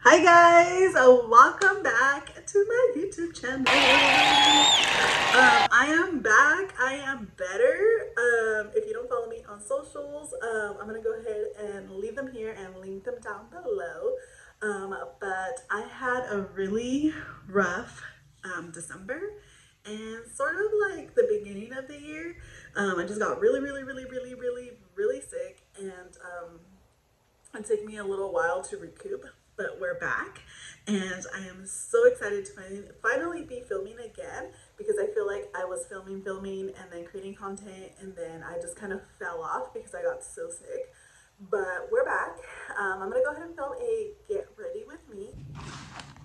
Hi guys, welcome back to my YouTube channel. I am back. I am better. If you don't follow me on socials, I'm gonna go ahead and leave them here and link them down below. But I had a really rough December and sort of like the beginning of the year. I just got really sick, and it took me a little while to recoup, but we're back, and I am so excited to finally be filming again, because I feel like I was filming, and then creating content, and then I just kind of fell off because I got so sick. But we're back. I'm gonna go ahead and film a get ready with me.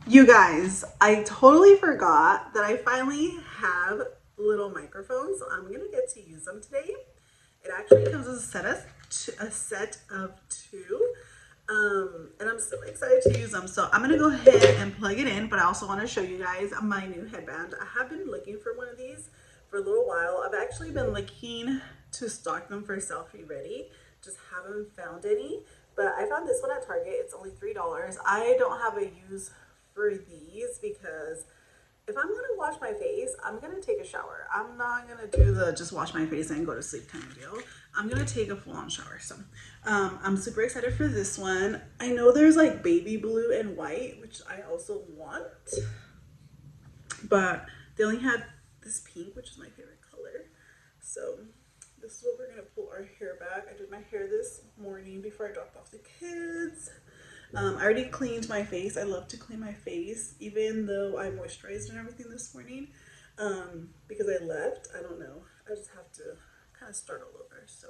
You guys, I totally forgot that I finally have little microphones, so I'm gonna get to use them today. It actually comes as a set of two. And I'm so excited to use them. So I'm gonna go ahead and plug it in, but I also want to show you guys my new headband. I have been looking for one of these for a little while. I've actually been looking to stock them for Célfie ready, just haven't found any. But I found this one at Target. It's only $3. I don't have a use for these because if I'm gonna wash my face, I'm gonna take a shower. I'm not gonna do the just wash my face and go to sleep kind of deal. I'm gonna take a full-on shower. So I'm super excited for this one. I know there's like baby blue and white, which I also want, but they only had this pink, which is my favorite color. So this is what we're gonna pull our hair back. I did my hair this morning before I dropped off the kids. I already cleaned my face. I love to clean my face, even though I moisturized and everything this morning, because I left. I don't know. I just have to kind of start all over. So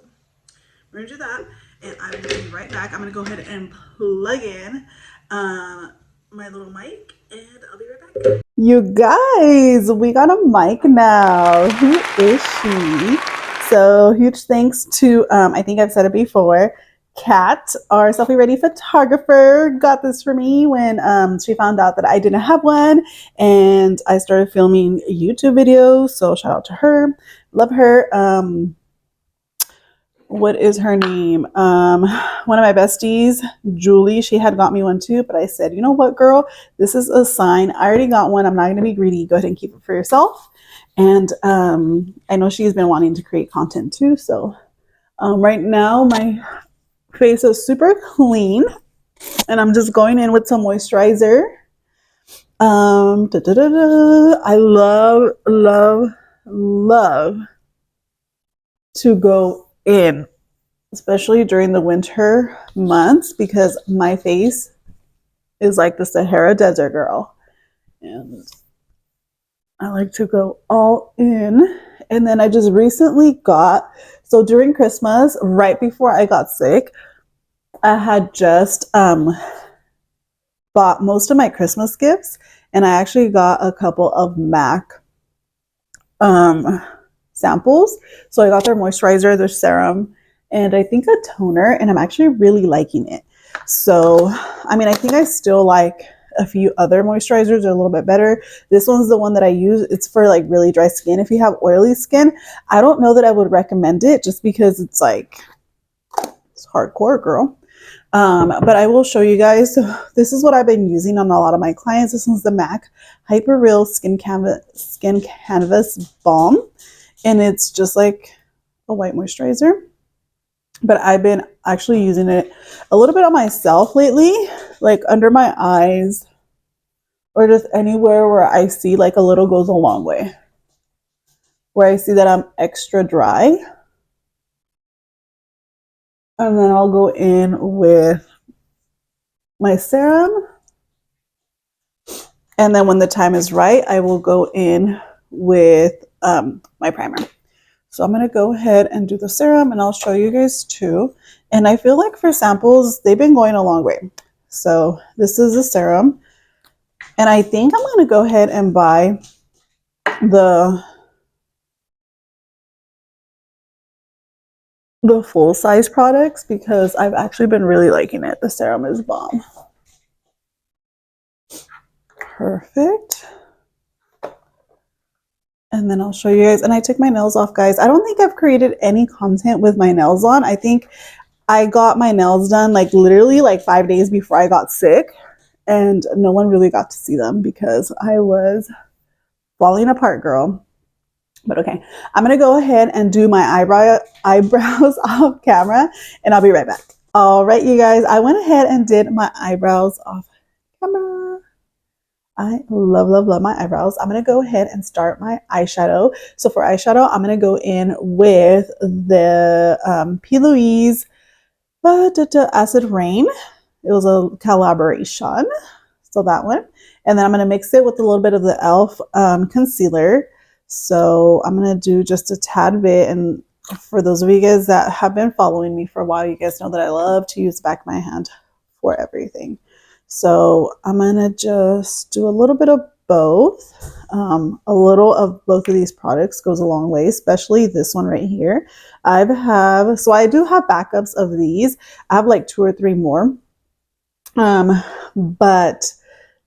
we're gonna do that, and I will be right back. I'm gonna go ahead and plug in my little mic, and I'll be right back. You guys, we got a mic now. Who is she? So huge thanks to, I think I've said it before, Kat, our Célfie ready photographer, got this for me when she found out that I didn't have one, and I started filming YouTube videos. So shout out to her, love her. What is her name? One of my besties, Julie, she had got me one too, but I said, you know what, girl, this is a sign. I already got one. I'm not gonna be greedy. Go ahead and keep it for yourself. And I know she's been wanting to create content too. So right now my face is super clean, and I'm just going in with some moisturizer. I love to go in, especially during the winter months, because my face is like the Sahara Desert, girl, and I like to go all in. And then I just recently got, so during Christmas, right before I got sick, I had just bought most of my Christmas gifts, and I actually got a couple of MAC samples. So I got their moisturizer, their serum, and I think a toner, and I'm actually really liking it. So, I mean, I think I still like a few other moisturizers are a little bit better. This one's the one that I use. It's for like really dry skin. If you have oily skin, I don't know that I would recommend it, just because it's like, it's hardcore, girl. But I will show you guys. So this is what I've been using on a lot of my clients. This one's the MAC Hyper Real Skin Canvas Balm, and it's just like a white moisturizer. But I've been actually using it a little bit on myself lately, like under my eyes, or just anywhere where I see like a little goes a long way. Where I see that I'm extra dry. And then I'll go in with my serum. And then when the time is right, I will go in with my primer. So I'm going to go ahead and do the serum, and I'll show you guys too. And I feel like for samples, they've been going a long way. So this is the serum. And I think I'm going to go ahead and buy the full size products, because I've actually been really liking it. The serum is bomb. Perfect. And then I'll show you guys. And I took my nails off, guys. I don't think I've created any content with my nails on. I think I got my nails done like literally like 5 days before I got sick. and no one really got to see them because I was falling apart, girl. But okay, I'm gonna go ahead and do my eyebrows off camera, and I'll be right back. All right, you guys, I went ahead and did my eyebrows off camera. I love, love, love my eyebrows. I'm gonna go ahead and start my eyeshadow. So for eyeshadow, I'm gonna go in with the P. Louise Acid Rain. It was a collaboration. So that one. And then I'm going to mix it with a little bit of the e.l.f. Concealer. So I'm going to do just a tad bit. And for those of you guys that have been following me for a while, you guys know that I love to use the back of my hand for everything. So I'm going to just do a little bit of both. A little of both of these products goes a long way, especially this one right here. So I do have backups of these. I have like 2 or 3 more. But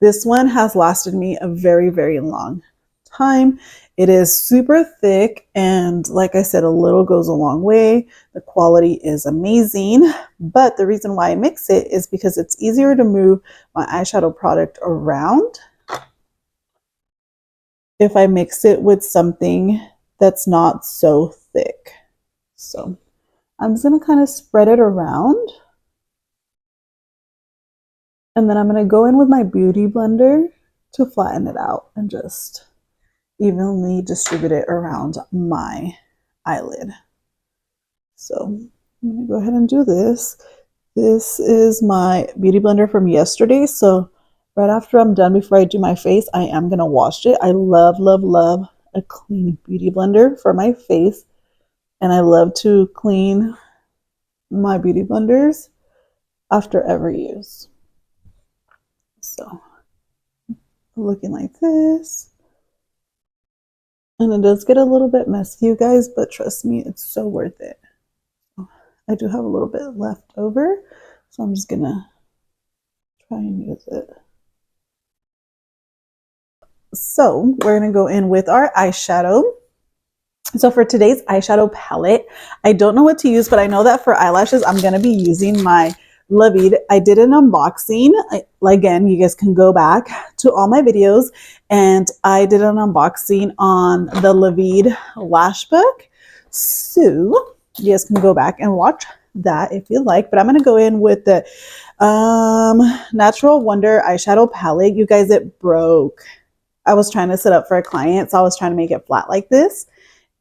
this one has lasted me a very, very long time. It is super thick, and like I said, a little goes a long way. The quality is amazing, but the reason why I mix it is because it's easier to move my eyeshadow product around if I mix it with something that's not so thick. So I'm just going to kind of spread it around. And then I'm going to go in with my beauty blender to flatten it out and just evenly distribute it around my eyelid. So I'm going to go ahead and do this. This is my beauty blender from yesterday. So right after I'm done, before I do my face, I am going to wash it. I love, love, love a clean beauty blender for my face. And I love to clean my beauty blenders after every use. So looking like this. And it does get a little bit messy, you guys, but trust me, it's so worth it. I do have a little bit left over, so I'm just gonna try and use it. So we're gonna go in with our eyeshadow. So for today's eyeshadow palette, I don't know what to use, but I know that for eyelashes, I'm gonna be using my Lavid. I did an unboxing. Again, you guys can go back to all my videos, and I did an unboxing on the Lavid lash book. So you guys can go back and watch that if you like. But I'm gonna go in with the Natural Wonder eyeshadow palette. You guys, it broke. I was trying to set up for a client, so I was trying to make it flat like this.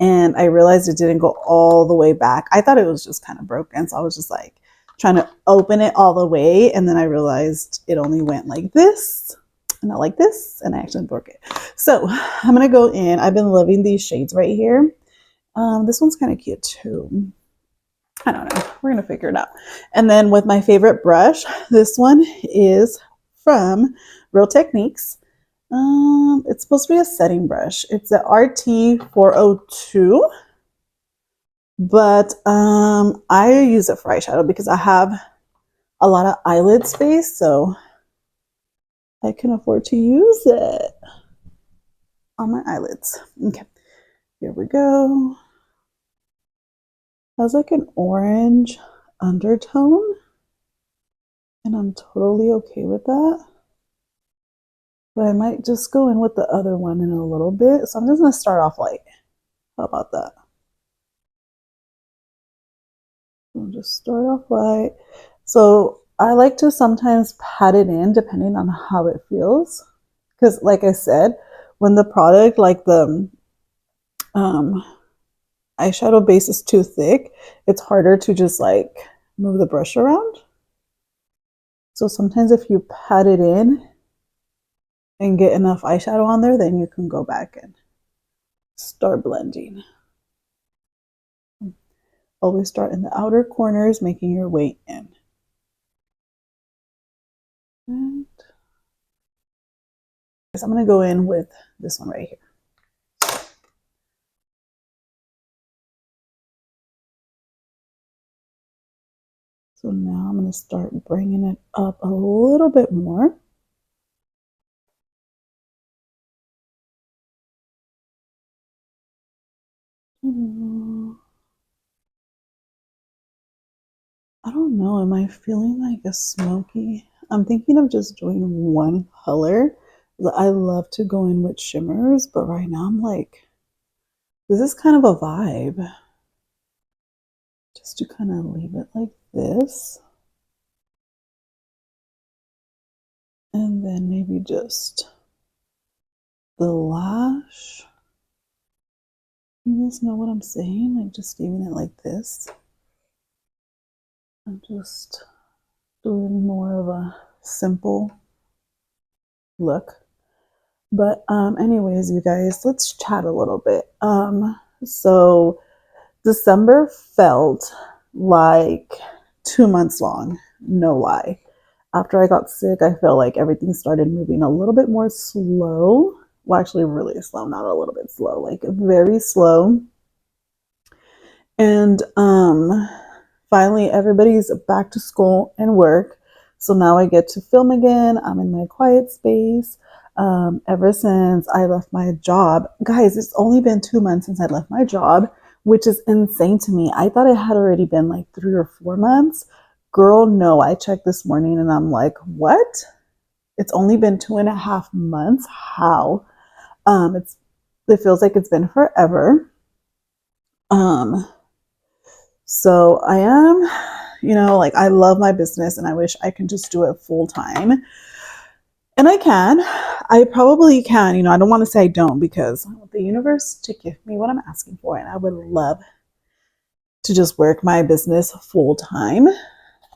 And I realized it didn't go all the way back. I thought it was just kind of broken. So I was just like trying to open it all the way. And then I realized it only went like this and not like this. And I actually broke it. So I'm going to go in. I've been loving these shades right here. This one's kind of cute too. I don't know. We're going to figure it out. And then with my favorite brush, this one is from Real Techniques. It's supposed to be a setting brush. It's a RT402, but I use it for eyeshadow because I have a lot of eyelid space, so I can afford to use it on my eyelids. Okay, here we go. It has like an orange undertone, and I'm totally okay with that. But I might just go in with the other one in a little bit. So I'm just going to start off light. How about that? I'll just start off light. So I like to sometimes pat it in depending on how it feels. Because like I said, when the product, like the eyeshadow base is too thick, it's harder to just like move the brush around. So sometimes if you pat it in and get enough eyeshadow on there, then you can go back and start blending. Always start in the outer corners, making your way in. And I'm going to go in with this one right here. So now I'm going to start bringing it up a little bit more. I don't know. Am I feeling like a smoky I'm thinking of just doing one color. I love to go in with shimmers, but right now I'm like, this is kind of a vibe. Just to kind of leave it like this. And then maybe just the lash. You guys know what I'm saying? Like just leaving it like this. I'm just doing more of a simple look. But anyways, you guys, let's chat a little bit. So December felt like 2 months long, no lie. After I got sick, I felt like everything started moving a little bit more slow. Well, actually, really slow, not a little bit slow, like very slow. And finally, everybody's back to school and work. So now I get to film again. I'm in my quiet space. Ever since I left my job, guys, it's only been 2 months since I left my job, which is insane to me. I thought it had already been like 3 or 4 months. Girl, no, I checked this morning and I'm like, what? It's only been 2.5 months. How? It feels like it's been forever. Um, so I am, like I love my business and I wish I can just do it full time. And I can. I probably can. I don't want to say I don't because I want the universe to give me what I'm asking for. And I would love to just work my business full time.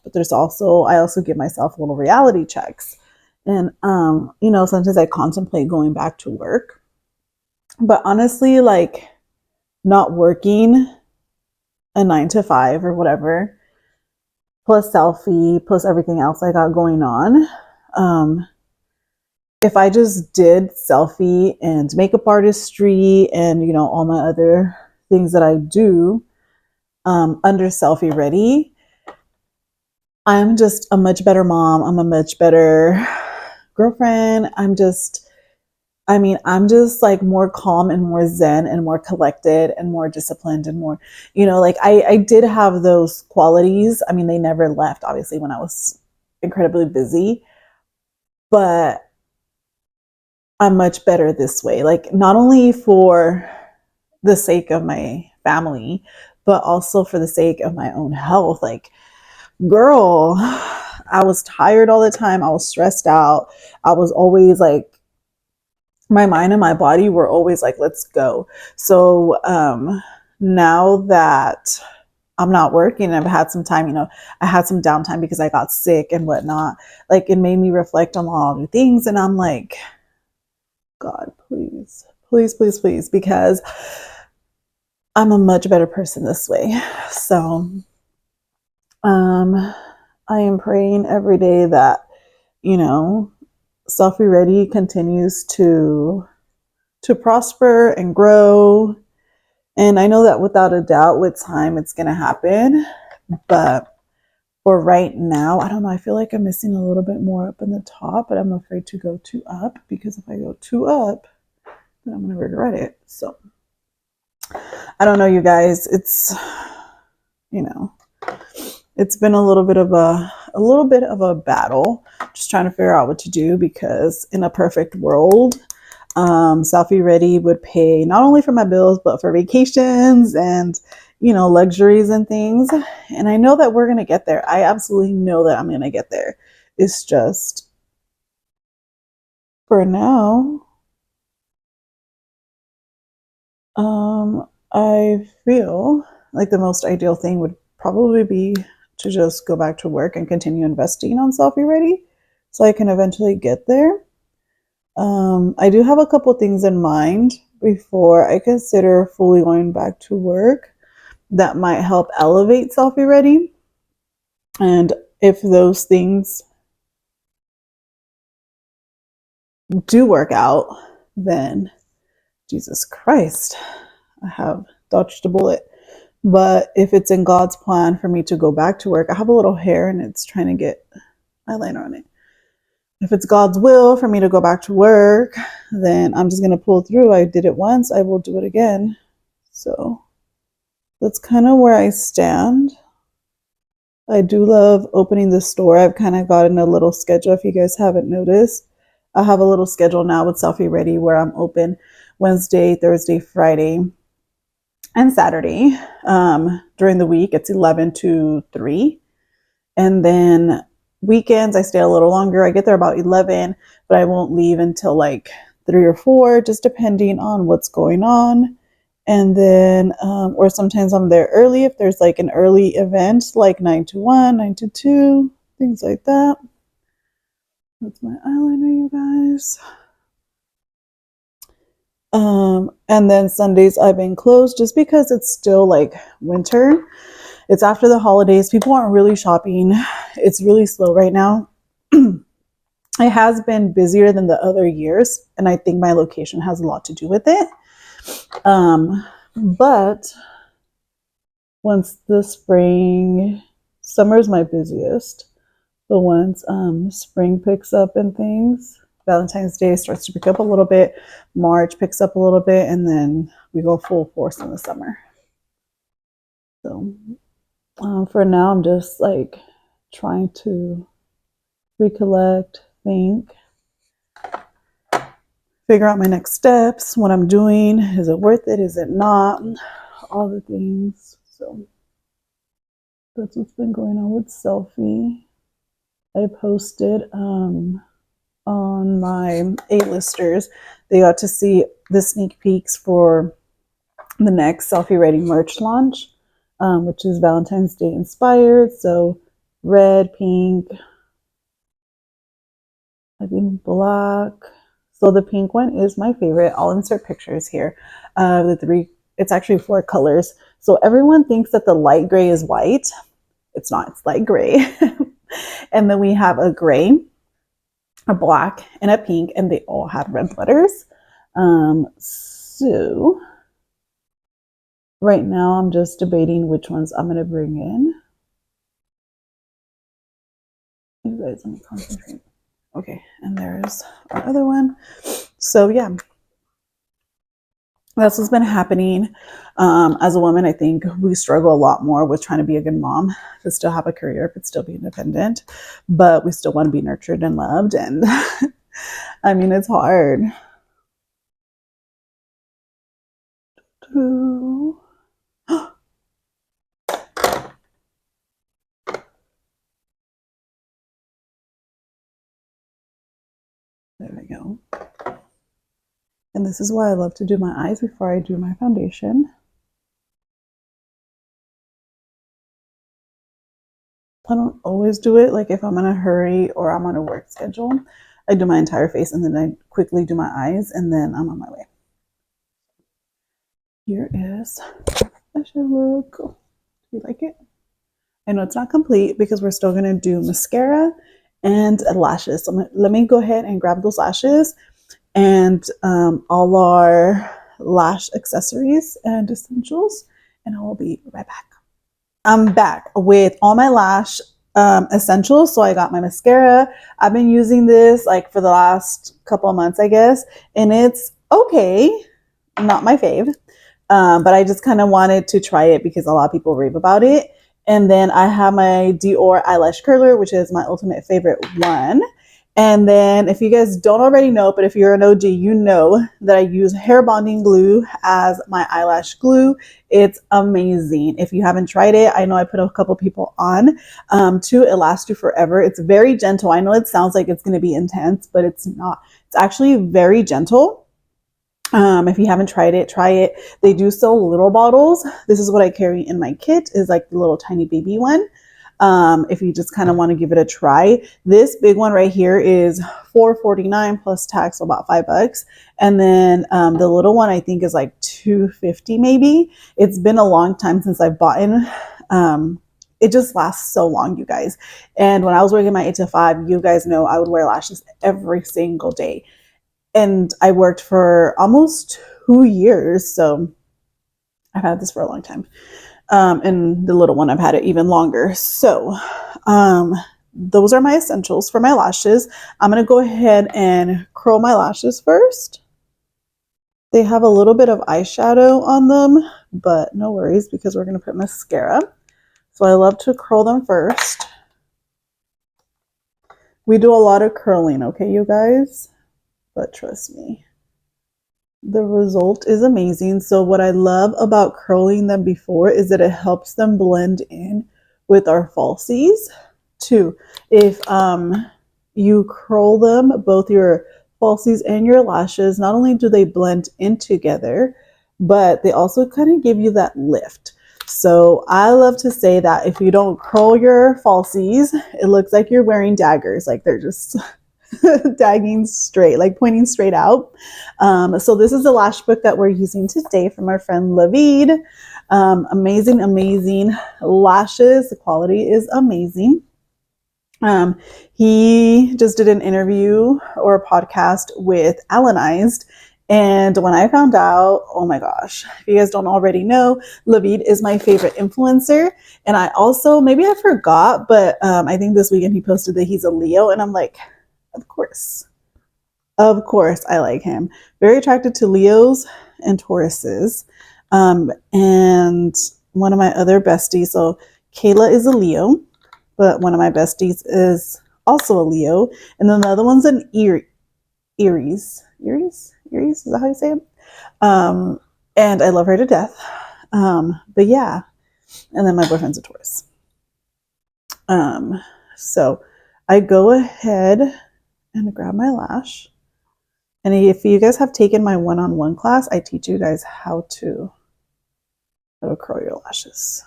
But I also give myself little reality checks. And, sometimes I contemplate going back to work. But honestly, like not working a 9 to 5 or whatever, plus Célfie, plus everything else I got going on. If I just did Célfie and makeup artistry and, all my other things that I do under Célfie Ready, I'm just a much better mom. I'm a much better girlfriend. I'm just like more calm and more zen and more collected and more disciplined and more, like I did have those qualities. I mean, they never left, obviously, when I was incredibly busy, but I'm much better this way. Like, not only for the sake of my family, but also for the sake of my own health. Like, girl, I was tired all the time. I was stressed out. I was always like, my mind and my body were always like, let's go. So now that I'm not working, I've had some time, I had some downtime because I got sick and whatnot. Like, it made me reflect on all the things. And I'm like, God, please, please, please, please, because I'm a much better person this way. So I am praying every day that, Célfie Ready continues to prosper and grow. And I know that without a doubt, with time, it's going to happen. But for right now, I don't know. I feel like I'm missing a little bit more up in the top, but I'm afraid to go too up because if I go too up, then I'm going to regret it. So I don't know, you guys. It's, it's been a little bit of a battle, just trying to figure out what to do, because in a perfect world, Célfie Ready would pay not only for my bills, but for vacations and, luxuries and things. And I know that we're going to get there. I absolutely know that I'm going to get there. It's just, for now, I feel like the most ideal thing would probably be to just go back to work and continue investing on Célfie Ready so I can eventually get there. I do have a couple things in mind before I consider fully going back to work that might help elevate Célfie Ready. And if those things do work out, then Jesus Christ, I have dodged a bullet. But if it's in God's plan for me to go back to work, I have a little hair and it's trying to get eyeliner on it. If it's God's will for me to go back to work, then I'm just going to pull through. I did it once, I will do it again. So that's kind of where I stand. I do love opening the store. I've kind of gotten a little schedule. If you guys haven't noticed, I have a little schedule now with Célfie Ready where I'm open Wednesday, Thursday, Friday, and Saturday. During the week, it's 11 to 3. And then weekends, I stay a little longer. I get there about 11, but I won't leave until like 3 or 4, just depending on what's going on. And then, or sometimes I'm there early if there's like an early event, like 9 to 1, 9 to 2, things like that. That's my eyeliner, you guys. And then Sundays I've been closed just because it's still like winter. It's after the holidays. People aren't really shopping. It's really slow right now. It has been busier than the other years, and I think my location has a lot to do with it. But once the spring, summer is my busiest. But once spring picks up and things, Valentine's Day starts to pick up a little bit, March picks up a little bit, and then we go full force in the summer. So for now, I'm just like trying to recollect, think, figure out my next steps, what I'm doing. Is it worth it? Is it not? All the things. So that's what's been going on with Célfie. I posted on my A-listers. They got to see the sneak peeks for the next Célfie Ready merch launch, which is Valentine's Day inspired. So red, pink, I think black. So the pink one is my favorite. I'll insert pictures here. The 3, it's actually 4 colors. So everyone thinks that the light gray is white. It's not, it's light gray. And then we have a gray, a black, and a pink, and they all have red letters. So right now I'm just debating which ones I'm going to bring in. You guys, let me concentrate. Okay, and there's our other one. So yeah, that's what's been happening. As a woman, I think we struggle a lot more with trying to be a good mom, to still have a career, but still be independent. But we still want to be nurtured and loved. And I mean, it's hard. There we go. And this is why I love to do my eyes before I do my foundation. I don't always do it. Like if I'm in a hurry or I'm on a work schedule, I do my entire face and then I quickly do my eyes and then I'm on my way. Here is my look. Do you like it? I know it's not complete because we're still going to do mascara and lashes. So let me go ahead and grab those lashes and all our lash accessories and essentials, and I will be right back. I'm back with all my lash essentials. So I got my mascara. I've been using this like for the last couple of months, I guess, and it's okay. Not my fave, but I just kind of wanted to try it because a lot of people rave about it. And then I have my Dior eyelash curler, which is my ultimate favorite one. And then if you guys don't already know, but if you're an OG, you know that I use hair bonding glue as my eyelash glue. It's amazing. If you haven't tried it, I know I put a couple people on too. It lasts you forever. It's very gentle. I know it sounds like it's going to be intense, but it's not. It's actually very gentle. If you haven't tried it, try it. They do sell little bottles. This is what I carry in my kit, is like the little tiny baby one. If you just kind of want to give it a try. This big one right here is $4.49 plus tax, so about $5. And then the little one I think is like $2.50 maybe. It's been a long time since I've bought in. It just lasts so long, you guys. And when I was working my 8 to 5, you guys know I would wear lashes every single day. And I worked for almost 2 years, so I've had this for a long time. And the little one, I've had it even longer. So those are my essentials for my lashes. I'm going to go ahead and curl my lashes first. They have a little bit of eyeshadow on them, but no worries because we're going to put mascara. So I love to curl them first. We do a lot of curling, okay, you guys? But trust me, the result is amazing. So what I love about curling them before is that it helps them blend in with our falsies too. If you curl them, both your falsies and your lashes, not only do they blend in together, but they also kind of give you that lift. So I love to say that if you don't curl your falsies, it looks like you're wearing daggers, like they're just dagging straight, like pointing straight out. So this is the lash book that we're using today from our friend Lavid. Amazing, amazing lashes. The quality is amazing. He just did an interview or a podcast with Alanized. And when I found out, oh my gosh, if you guys don't already know, Lavid is my favorite influencer. And I also, maybe I forgot, but I think this weekend he posted that he's a Leo. And I'm like, of course I like him. Very attracted to Leos and Tauruses. And one of my other besties, so Kayla is a Leo, but one of my besties is also a Leo. And then the other one's an Aries. Is that how you say it? And I love her to death. But yeah. And then my boyfriend's a Taurus. So I go ahead and grab my lash. And if you guys have taken my one-on-one class, I teach you guys how to curl your lashes.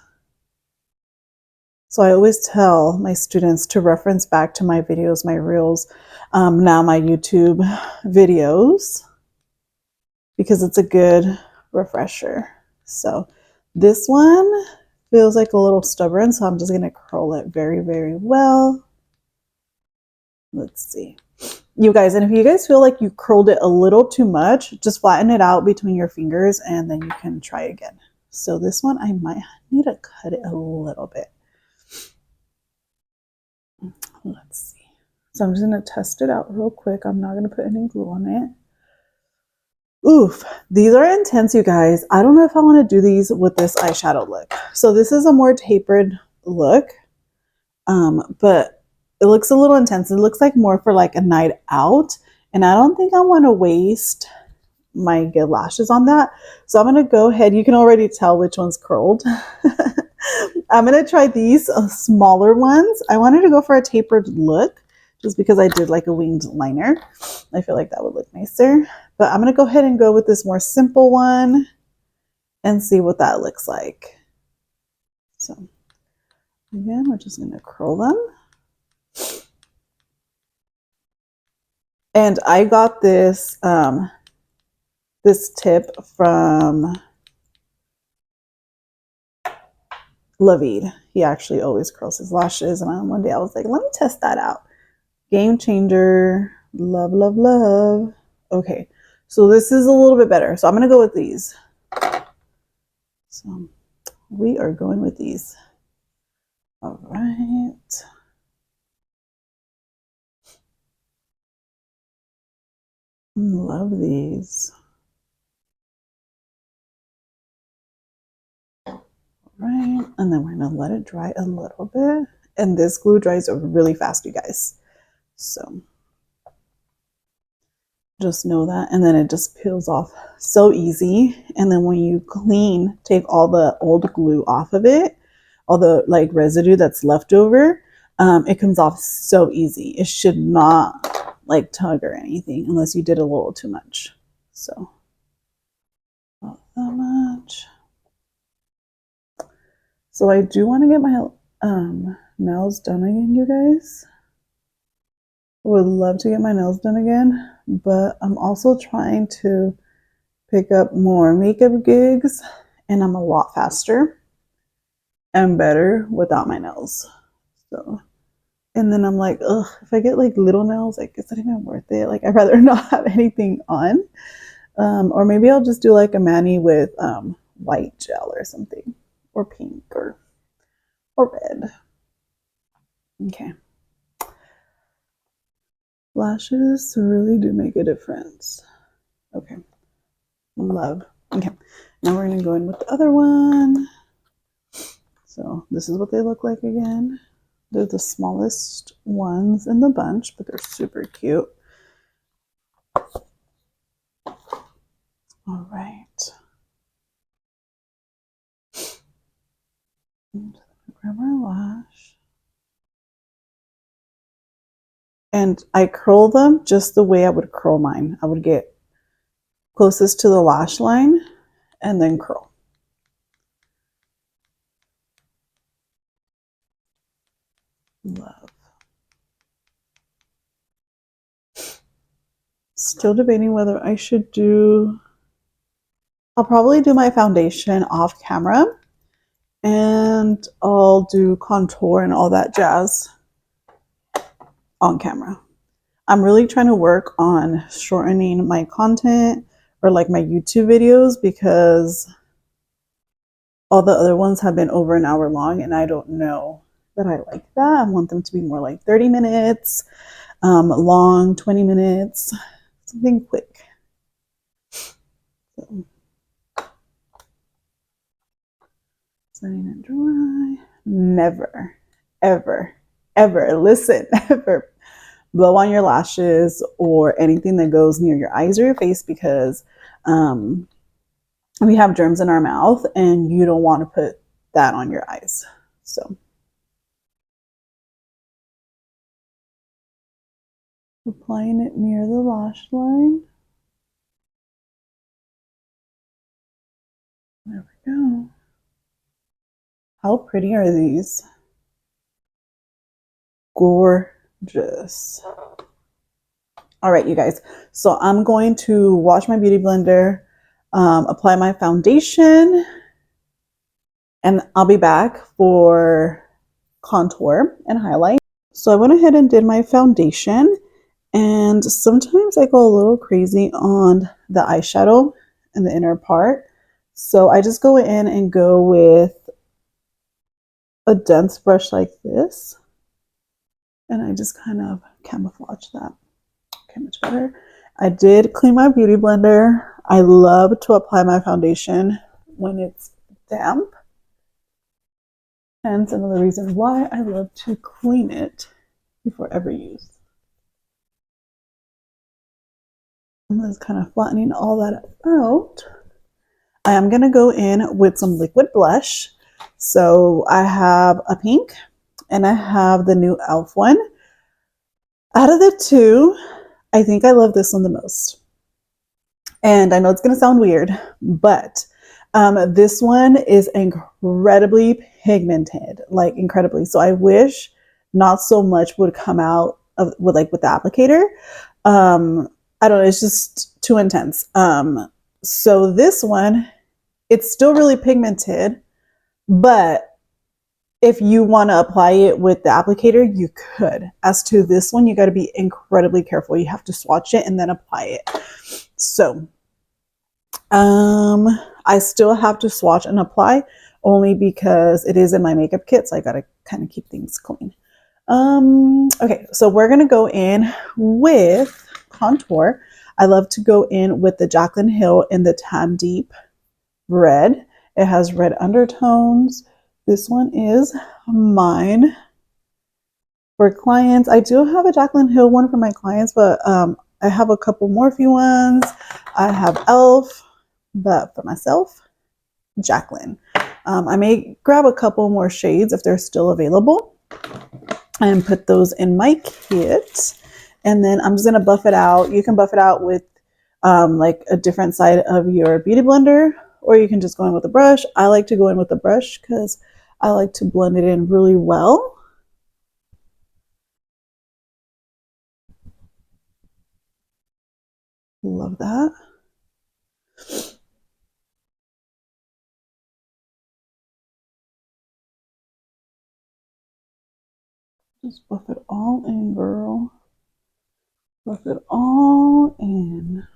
So I always tell my students to reference back to my videos, my reels, now my YouTube videos, because it's a good refresher. So this one feels like a little stubborn, so I'm just going to curl it very, very well. Let's see. You guys, and if you guys feel like you curled it a little too much, just flatten it out between your fingers and then you can try again. So this one, I might need to cut it a little bit. Let's see. So I'm just going to test it out real quick. I'm not going to put any glue on it. Oof, these are intense, you guys. I don't know if I want to do these with this eyeshadow look. So this is a more tapered look, but it looks a little intense. It looks like more for like a night out, and I don't think I want to waste my good lashes on that. So I'm going to go ahead. You can already tell which one's curled. I'm going to try these smaller ones. I wanted to go for a tapered look just because I did like a winged liner. I feel like that would look nicer. But I'm going to go ahead and go with this more simple one and see what that looks like. So again, we're just going to curl them. And I got this this tip from Lavid. He actually always curls his lashes, and one day I was like, let me test that out. Game changer. Love, love, love. Okay, so this is a little bit better. So I'm going to go with these. So we are going with these. All right. Love these. Right, and then we're going to let it dry a little bit. And this glue dries really fast, you guys. So just know that. And then it just peels off so easy. And then when you clean, take all the old glue off of it, all the like residue that's left over, it comes off so easy. It should not like tug or anything unless you did a little too much. So not that much. So I do want to get my nails done again, you guys. I would love to get my nails done again, but I'm also trying to pick up more makeup gigs, and I'm a lot faster and better without my nails. So, and then I'm like, ugh, if I get like little nails, like it's not even worth it. Like I'd rather not have anything on. Or maybe I'll just do like a mani with white gel or something, or pink or red. Okay. Lashes really do make a difference. Okay. Love. Okay. Now we're going to go in with the other one. So this is what they look like again. They're the smallest ones in the bunch, but they're super cute. All right. Grab our lash. And I curl them just the way I would curl mine. I would get closest to the lash line and then curl. Love. Still debating whether I should do, I'll probably do my foundation off camera and I'll do contour and all that jazz on camera. I'm really trying to work on shortening my content or like my YouTube videos because all the other ones have been over an hour long and I don't know that I like that. I want them to be more like 30 minutes, long, 20 minutes, something quick. So, letting it dry. Never, ever, ever, listen, ever blow on your lashes or anything that goes near your eyes or your face because we have germs in our mouth and you don't want to put that on your eyes. So applying it near the lash line. There we go. How pretty are these? Gorgeous. All right, you guys. So I'm going to wash my beauty blender, apply my foundation, and I'll be back for contour and highlight. So I went ahead and did my foundation, and sometimes I go a little crazy on the eyeshadow in the inner part. So I just go in and go with a dense brush like this, and I just kind of camouflage that. Okay, much better. I did clean my beauty blender. I love to apply my foundation when it's damp. Hence another reason why I love to clean it before every use. I'm just kind of flattening all that out. I am going to go in with some liquid blush. So I have a pink and I have the new e.l.f. one. Out of the two, I think I love this one the most. And I know it's going to sound weird, but this one is incredibly pigmented, like incredibly. So I wish not so much would come out with the applicator. I don't know, it's just too intense. So this one, it's still really pigmented, but if you want to apply it with the applicator, you could. As to this one, you got to be incredibly careful. You have to swatch it and then apply it. So I still have to swatch and apply only because it is in my makeup kit, so I got to kind of keep things clean. Okay, so we're going to go in with contour. I love to go in with the Jaclyn Hill in the Tan Deep Red. It has red undertones. This one is mine for clients. I do have a Jaclyn Hill one for my clients, but I have a couple Morphe ones. I have e.l.f., but for myself, Jaclyn. I may grab a couple more shades if they're still available and put those in my kit. And then I'm just going to buff it out. You can buff it out with like a different side of your beauty blender, or you can just go in with a brush. I like to go in with a brush because I like to blend it in really well. Love that. Just buff it all in, girl. Buff it all in.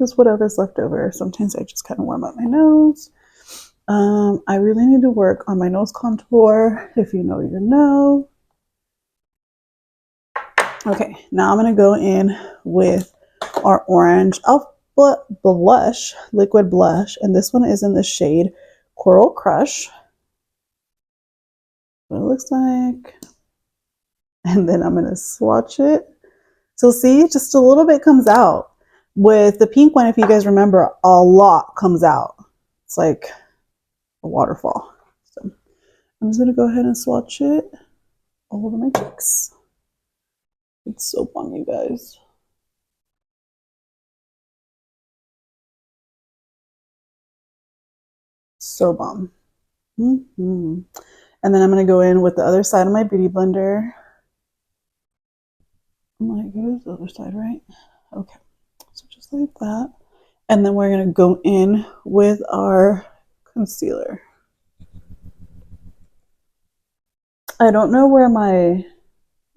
Just whatever's left over. Sometimes I just kind of warm up my nose. I really need to work on my nose contour. If you know, you know. Okay, now I'm going to go in with our orange blush, liquid blush, and this one is in the shade Coral Crush. What it looks like. And then I'm going to swatch it. So see, just a little bit comes out. With the pink one, if you guys remember, a lot comes out. It's like a waterfall. So I'm just going to go ahead and swatch it all over my cheeks. It's so fun, you guys. So bomb. Mm-hmm. And then I'm going to go in with the other side of my beauty blender. I'm like, what is the other side, right? Okay. So just like that. And then we're going to go in with our concealer. I don't know where my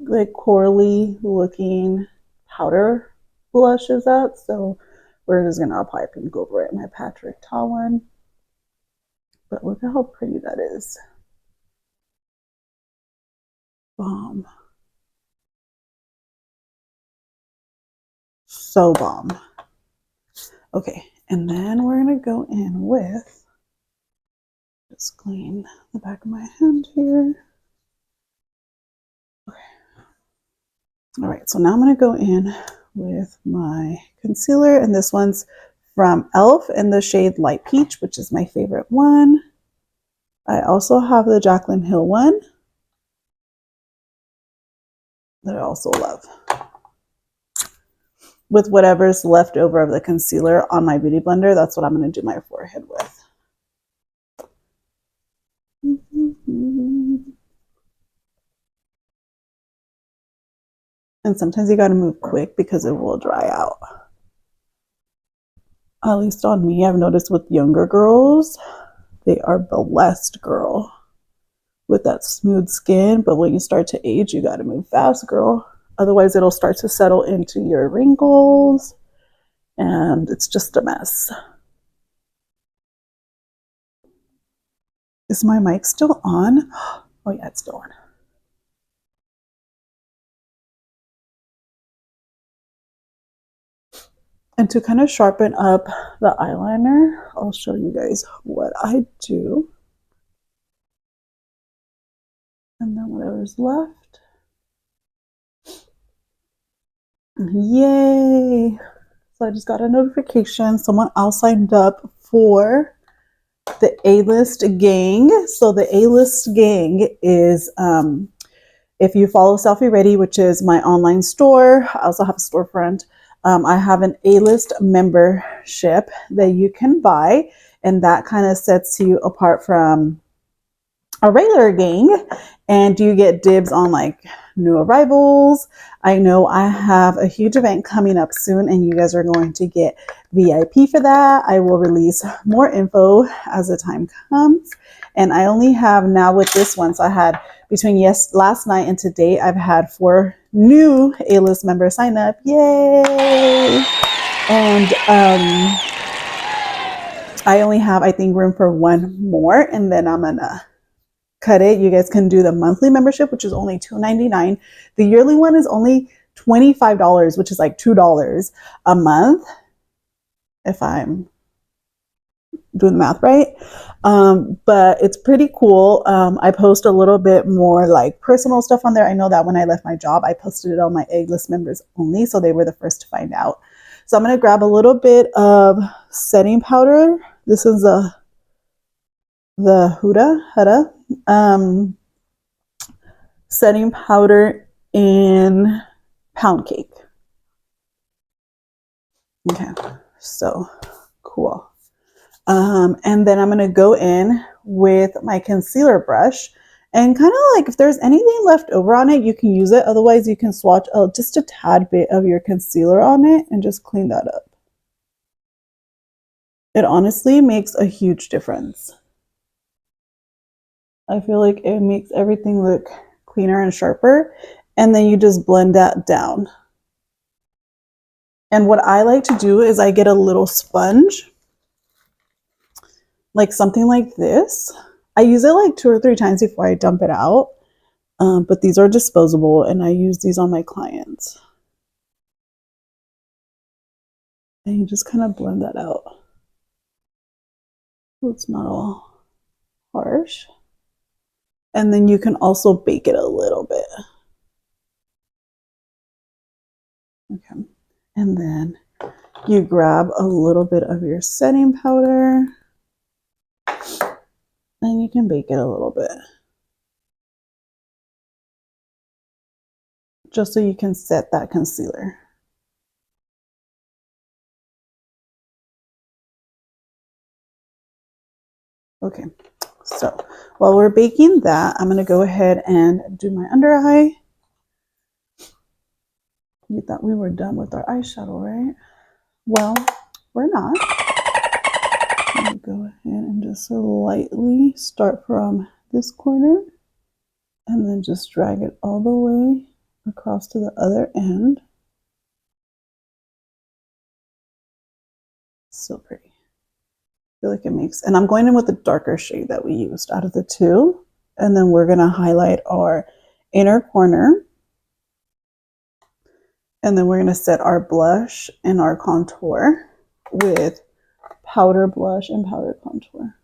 like corally looking powder blush is at, so we're just going to apply pink over it, my Patrick Ta one. But look at how pretty that is. Bomb. So bomb. Okay, and then we're going to go in with, just clean the back of my hand here. Okay. All right, so now I'm going to go in with my concealer, and this one's from e.l.f. in the shade Light Peach, which is my favorite one. I also have the Jaclyn Hill one that I also love. With whatever's left over of the concealer on my beauty blender, that's what I'm going to do my forehead with. And sometimes you got to move quick because it will dry out. At least on me, I've noticed with younger girls, they are blessed, girl, with that smooth skin. But when you start to age, you got to move fast, girl. Otherwise, it'll start to settle into your wrinkles, and it's just a mess. Is my mic still on? Oh yeah, it's still on. And to kind of sharpen up the eyeliner, I'll show you guys what I do. And then whatever's left. Yay! So I just got a notification. Someone else signed up for the A-List gang. So the A-List gang is, if you follow Célfie Ready, which is my online store, I also have a storefront. I have an A-List membership that you can buy, and that kind of sets you apart from a regular gang, and you get dibs on like new arrivals. I know I have a huge event coming up soon, and you guys are going to get VIP for that. I will release more info as the time comes. And I only have now with this one, so I had between last night and today, I've had 4 new A-List members sign up. Yay! And I only have, I think, room for 1 more, and then I'm gonna cut it. You guys can do the monthly membership, which is only $2.99. The yearly one is only $25, which is like $2 a month, if I'm doing the math right. But it's pretty cool. I post a little bit more like personal stuff on there. I know that when I left my job, I posted it on my A-List members only, so they were the first to find out. So I'm going to grab a little bit of setting powder. This is the Huda setting powder in pound cake. Okay, so cool. And then I'm going to go in with my concealer brush and kind of like if there's anything left over on it, you can use it. Otherwise, you can swatch just a tad bit of your concealer on it and just clean that up. It honestly makes a huge difference. I feel like it makes everything look cleaner and sharper, and then you just blend that down. And what I like to do is I get a little sponge, like something like this. I use it like 2 or 3 times before I dump it out. But these are disposable and I use these on my clients. And you just kind of blend that out. So it's not all harsh. And then you can also bake it a little bit. Okay. And then you grab a little bit of your setting powder and you can bake it a little bit. Just so you can set that concealer. Okay, so while we're baking that, I'm gonna go ahead and do my under eye. You thought we were done with our eyeshadow, right? Well, we're not. I'm gonna go ahead and just lightly start from this corner and then just drag it all the way across to the other end. So pretty. I feel like it makes, and I'm going in with the darker shade that we used out of the two. And then we're gonna highlight our inner corner. And then we're gonna set our blush and our contour with powder blush and powder contour.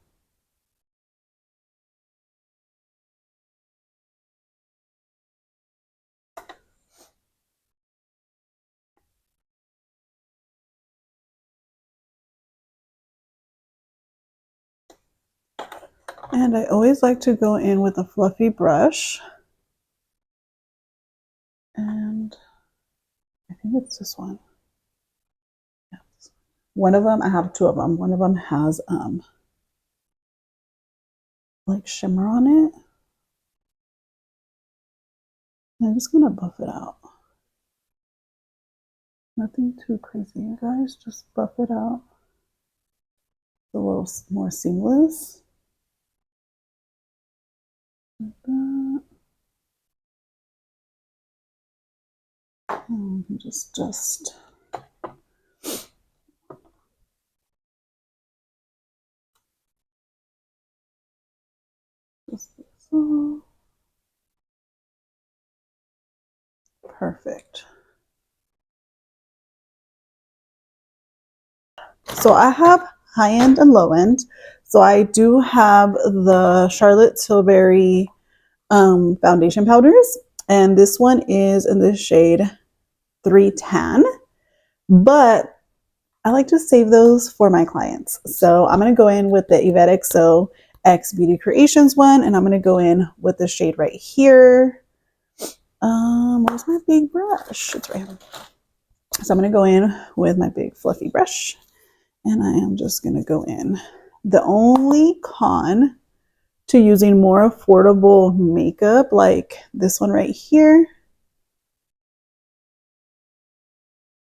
And I always like to go in with a fluffy brush. And I think it's this one. Yeah. One of them, I have two of them. One of them has like shimmer on it. And I'm just gonna buff it out. Nothing too crazy, you guys. Just buff it out. It's a little more seamless. Like that. And just so perfect. So I have high end and low end. So I do have the Charlotte Tilbury foundation powders, and this one is in the shade 310. But I like to save those for my clients. So I'm going to go in with the Yvette XO X Beauty Creations one, and I'm going to go in with the shade right here. Where's my big brush? It's right here. So I'm going to go in with my big fluffy brush, and I am just going to go in. The only con to using more affordable makeup like this one right here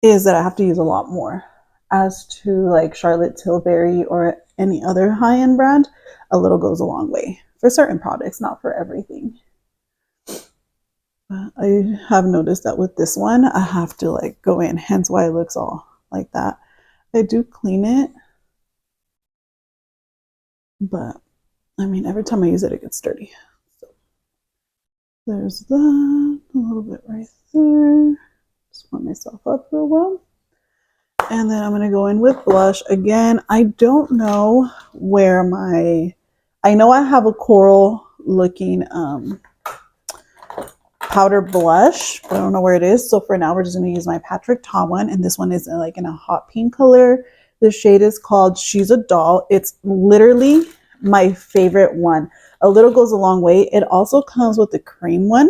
is that I have to use a lot more. As to like Charlotte Tilbury or any other high-end brand, a little goes a long way for certain products, not for everything. I have noticed that with this one, I have to like go in, hence why it looks all like that. I do clean it, but I mean, every time I use it, it gets dirty. So there's that, a little bit right there. Just warm myself up real well. And then I'm going to go in with blush. Again, I don't know where I know I have a coral looking powder blush, but I don't know where it is. So for now, we're just going to use my Patrick Ta one. And this one is like in a hot pink color. The shade is called She's a Doll. It's literally my favorite one. A little goes a long way. It also comes with the cream one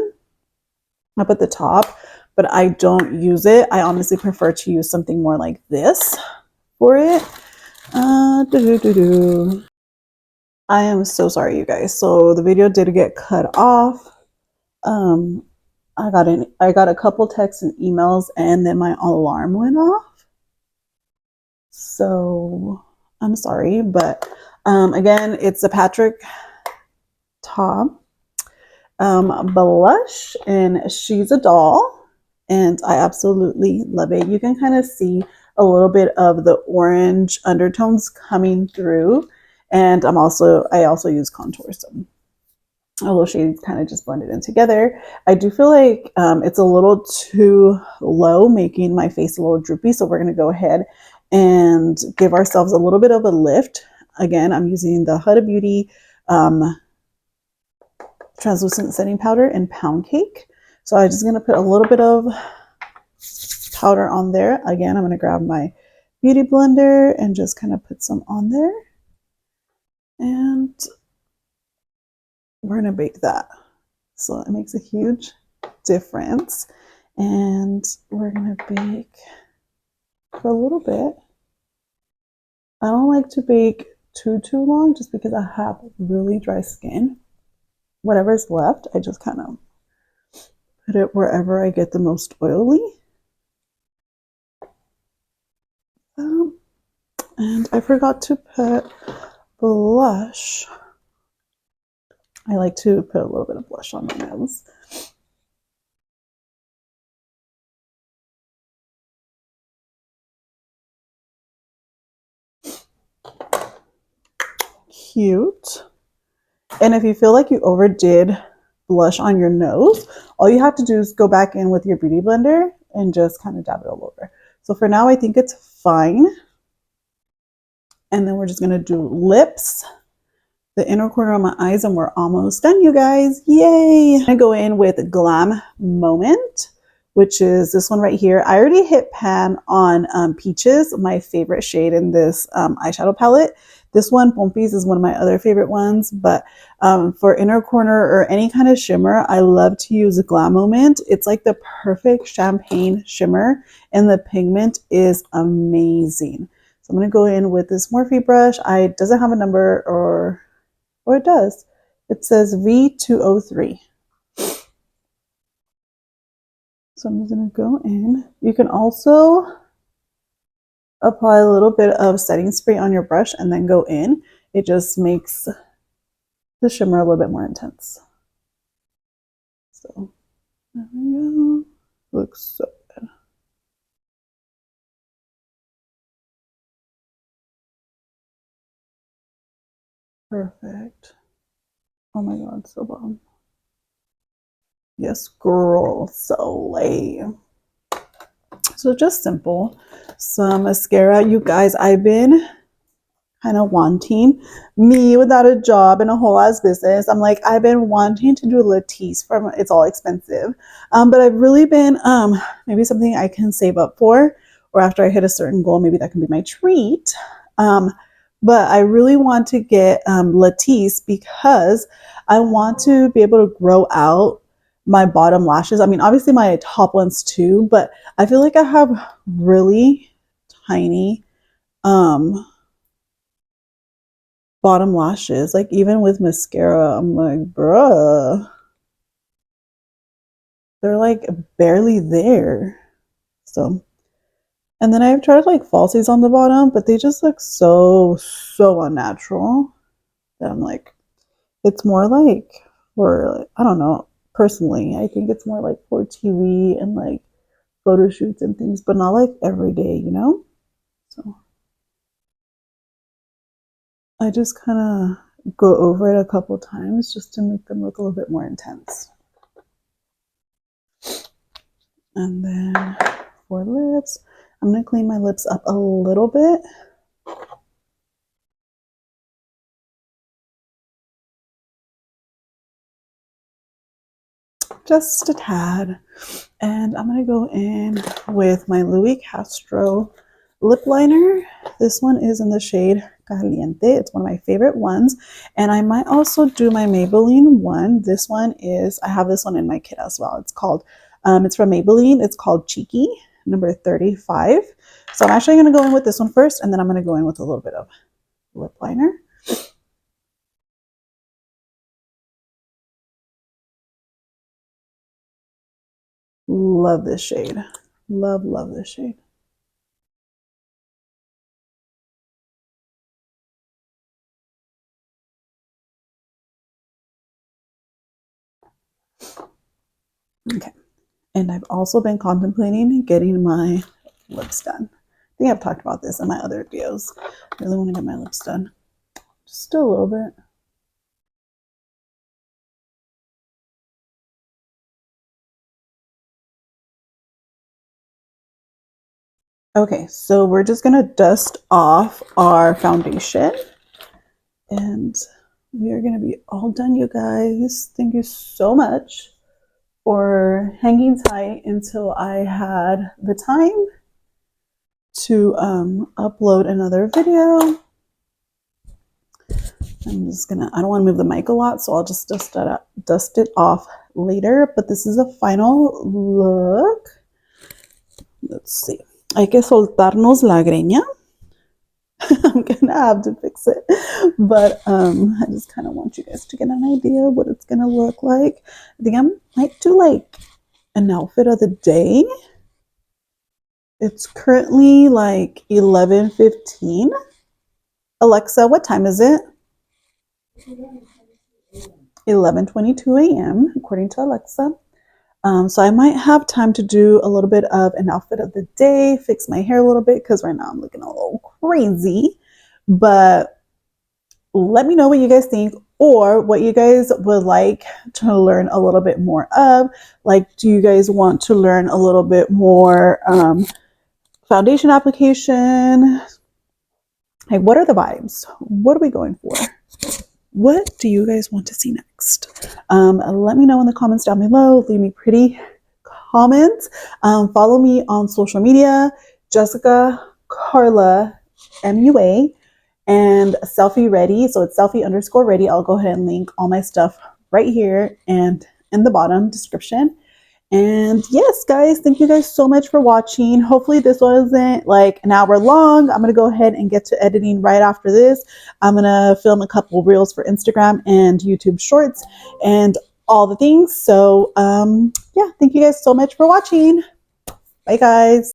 up at the top, but I don't use it. I honestly prefer to use something more like this for it. I am so sorry, you guys. So the video did get cut off. I got a couple texts and emails, and then my alarm went off. So I'm sorry, but again, it's a Patrick Ta blush, and She's a Doll, and I absolutely love it. You can kind of see a little bit of the orange undertones coming through, and I also use contour. So although shades kind of just blended in together. I do feel like it's a little too low, making my face a little droopy. So we're going to go ahead and give ourselves a little bit of a lift. Again, I'm using the Huda Beauty translucent setting powder in Pound Cake. So I'm just going to put a little bit of powder on there. Again, I'm going to grab my beauty blender and just kind of put some on there. And we're going to bake that. So it makes a huge difference. And we're going to bake for a little bit. I don't like to bake too long just because I have really dry skin. Whatever's left, I just kind of put it wherever I get the most oily. And I forgot to put blush. I like to put a little bit of blush on my nose. Cute. And if you feel like you overdid blush on your nose, all you have to do is go back in with your beauty blender and just kind of dab it all over. So for now, I think it's fine. And then we're just going to do lips, the inner corner of my eyes, and we're almost done, you guys. Yay! I'm going to go in with Glam Moment, which is this one right here. I already hit pan on Peaches, my favorite shade in this eyeshadow palette. This one, Pompis, is one of my other favorite ones, but for inner corner or any kind of shimmer, I love to use a Glam Moment. It's like the perfect champagne shimmer, and the pigment is amazing. So I'm going to go in with this Morphe brush. It doesn't have a number, or it does. It says V203. So I'm just going to go in. You can also apply a little bit of setting spray on your brush and then go in. It just makes the shimmer a little bit more intense. So there we go. Looks so good. Perfect. Oh my god, so bomb. Yes, girl, so lame. So just simple. Some mascara. You guys, I've been kind of wanting, me without a job and a whole ass business, I'm like, I've been wanting to do a Latisse from It's All Expensive. But I've really been, maybe something I can save up for, or after I hit a certain goal, maybe that can be my treat. But I really want to get Latisse because I want to be able to grow out my bottom lashes. I mean, obviously my top ones too, but I feel like I have really tiny bottom lashes. Like even with mascara, I'm like, bruh, they're like barely there. So, and then I've tried like falsies on the bottom, but they just look so unnatural that I'm like, it's more like for, I don't know, personally, I think it's more like for TV and like photo shoots and things, but not like every day, you know? So I just kind of go over it a couple times just to make them look a little bit more intense. And then for lips, I'm going to clean my lips up a little bit. Just a tad. And I'm going to go in with my Louis Castro lip liner. This one is in the shade Caliente. It's one of my favorite ones. And I might also do my Maybelline one. This one is, I have this one in my kit as well. It's called, it's from Maybelline. It's called Cheeky, number 35. So I'm actually going to go in with this one first, and then I'm going to go in with a little bit of lip liner. Love this shade. Love this shade. Okay. And I've also been contemplating getting my lips done. I think I've talked about this in my other videos. I really want to get my lips done. Just a little bit. Okay, so we're just gonna dust off our foundation and we are gonna be all done, you guys. Thank you so much for hanging tight until I had the time to upload another video. I'm just gonna, I don't want to move the mic a lot, so I'll just dust it off later. But this is a final look. Let's see. Hay que soltarnos la greña. I'm gonna have to fix it, but I just kind of want you guys to get an idea of what it's gonna look like. I think I might do like an outfit of the day. It's currently like 11:15. Alexa, what time is it? 11:22 a.m. according to Alexa. So I might have time to do a little bit of an outfit of the day, fix my hair a little bit because right now I'm looking a little crazy. But let me know what you guys think or what you guys would like to learn a little bit more of. Like, do you guys want to learn a little bit more foundation application? Like, what are the vibes? What are we going for? What do you guys want to see next? Let me know in the comments down below. Leave me pretty comments. Follow me on social media, Jessica Carla MUA and Célfie Ready. So it's Célfie_ready. I'll go ahead and link all my stuff right here and in the bottom description. And yes, guys, thank you guys so much for watching. Hopefully this wasn't like an hour long. I'm going to go ahead and get to editing right after this. I'm going to film a couple reels for Instagram and YouTube shorts and all the things. So yeah, thank you guys so much for watching. Bye, guys.